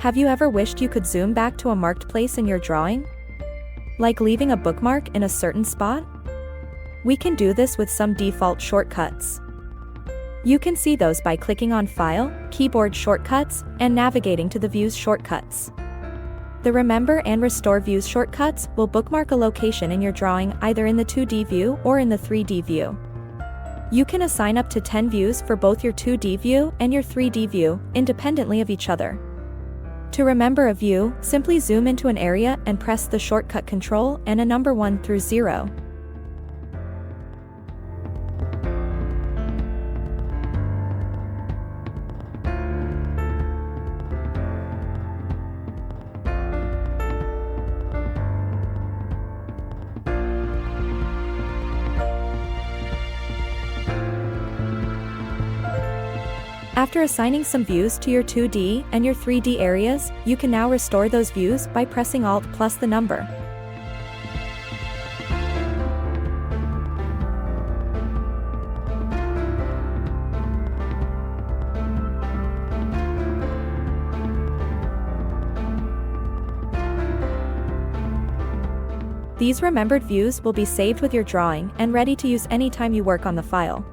Have you ever wished you could zoom back to a marked place in your drawing? Like leaving a bookmark in a certain spot? We can do this with some default shortcuts. You can see those by clicking on File, Keyboard Shortcuts, and navigating to the Views shortcuts. The Remember and Restore Views shortcuts will bookmark a location in your drawing either in the 2D view or in the 3D view. You can assign up to 10 views for both your 2D view and your 3D view, independently of each other. To remember a view, simply zoom into an area and press the shortcut Ctrl and a number 1 through 0. After assigning some views to your 2D and your 3D areas, you can now restore those views by pressing Alt plus the number. These remembered views will be saved with your drawing and ready to use anytime you work on the file.